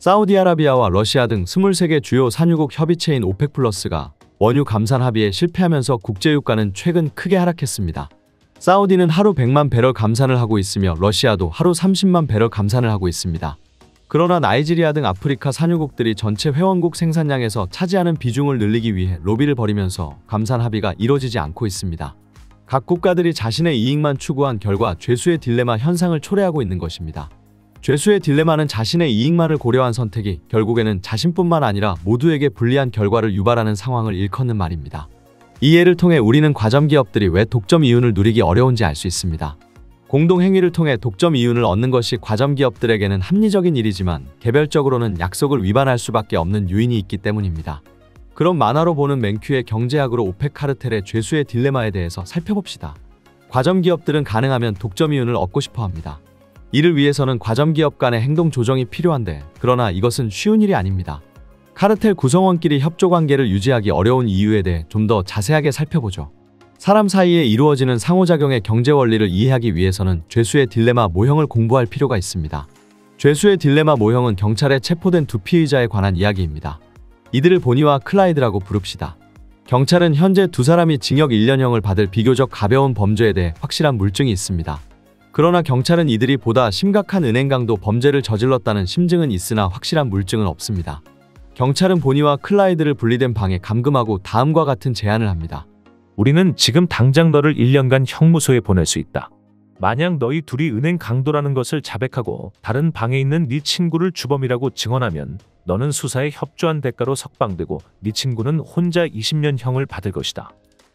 사우디아라비아와 러시아 등 23개 주요 산유국 협의체인 오펙 플러스가 원유 감산 합의에 실패하면서 국제유가는 최근 크게 하락했습니다. 사우디는 하루 100만 배럴 감산을 하고 있으며 러시아도 하루 30만 배럴 감산을 하고 있습니다. 그러나 나이지리아 등 아프리카 산유국들이 전체 회원국 생산량에서 차지하는 비중을 늘리기 위해 로비를 벌이면서 감산 합의가 이뤄지지 않고 있습니다. 각 국가들이 자신의 이익만 추구한 결과 죄수의 딜레마 현상을 초래하고 있는 것입니다. 죄수의 딜레마는 자신의 이익만을 고려한 선택이 결국에는 자신뿐만 아니라 모두에게 불리한 결과를 유발하는 상황을 일컫는 말입니다. 이 예를 통해 우리는 과점기업들이 왜 독점 이윤을 누리기 어려운지 알 수 있습니다. 공동행위를 통해 독점 이윤을 얻는 것이 과점기업들에게는 합리적인 일이지만 개별적으로는 약속을 위반할 수밖에 없는 요인이 있기 때문입니다. 그럼 만화로 보는 맨큐의 경제학으로 오펙 카르텔의 죄수의 딜레마에 대해서 살펴봅시다. 과점기업들은 가능하면 독점 이윤을 얻고 싶어 합니다. 이를 위해서는 과점기업 간의 행동 조정이 필요한데 그러나 이것은 쉬운 일이 아닙니다. 카르텔 구성원끼리 협조관계를 유지하기 어려운 이유에 대해 좀 더 자세하게 살펴보죠. 사람 사이에 이루어지는 상호작용의 경제 원리를 이해하기 위해서는 죄수의 딜레마 모형을 공부할 필요가 있습니다. 죄수의 딜레마 모형은 경찰에 체포된 두 피의자에 관한 이야기입니다. 이들을 보니와 클라이드라고 부릅시다. 경찰은 현재 두 사람이 징역 1년형을 받을 비교적 가벼운 범죄에 대해 확실한 물증이 있습니다. 그러나 경찰은 이들이 보다 심각한 은행 강도 범죄를 저질렀다는 심증은 있으나 확실한 물증은 없습니다. 경찰은 보니와 클라이드를 분리된 방에 감금하고 다음과 같은 제안을 합니다. 우리는 지금 당장 너를 1년간 형무소에 보낼 수 있다. 만약 너희 둘이 은행 강도라는 것을 자백하고 다른 방에 있는 네 친구를 주범이라고 증언하면 너는 수사에 협조한 대가로 석방되고 네 친구는 혼자 20년형을 받을 것이다.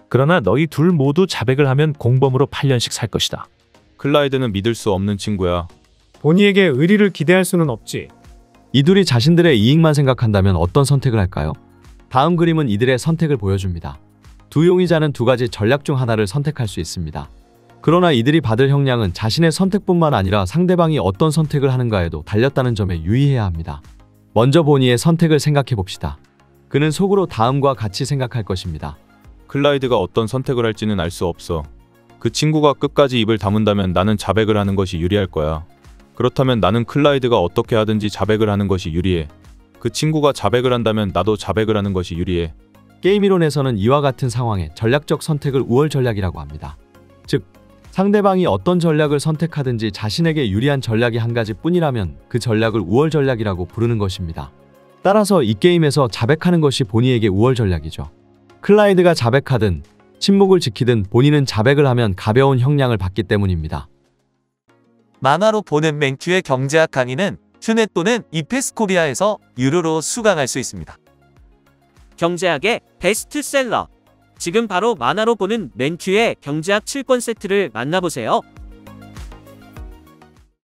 그러나 너희 둘 모두 자백을 하면 공범으로 8년씩 살 것이다. 클라이드는 믿을 수 없는 친구야. 보니에게 의리를 기대할 수는 없지. 이 둘이 자신들의 이익만 생각한다면 어떤 선택을 할까요? 다음 그림은 이들의 선택을 보여줍니다. 두 용의자는 두 가지 전략 중 하나를 선택할 수 있습니다. 그러나 이들이 받을 형량은 자신의 선택뿐만 아니라 상대방이 어떤 선택을 하는가에도 달렸다는 점에 유의해야 합니다. 먼저 보니의 선택을 생각해 봅시다. 그는 속으로 다음과 같이 생각할 것입니다. 클라이드가 어떤 선택을 할지는 알 수 없어. 그 친구가 끝까지 입을 다문다면 나는 자백을 하는 것이 유리할 거야. 그렇다면 나는 클라이드가 어떻게 하든지 자백을 하는 것이 유리해. 그 친구가 자백을 한다면 나도 자백을 하는 것이 유리해. 게임 이론에서는 이와 같은 상황에 전략적 선택을 우월 전략이라고 합니다. 즉, 상대방이 어떤 전략을 선택하든지 자신에게 유리한 전략이 한 가지뿐이라면 그 전략을 우월 전략이라고 부르는 것입니다. 따라서 이 게임에서 자백하는 것이 보니에게 우월 전략이죠. 클라이드가 자백하든 침묵을 지키든 본인은 자백을 하면 가벼운 형량을 받기 때문입니다. 만화로 보는 맨큐의 경제학 강의는 튜넷 또는 이페스코리아에서 유료로 수강할 수 있습니다. 경제학의 베스트셀러. 지금 바로 만화로 보는 맨큐의 경제학 7권 세트를 만나보세요.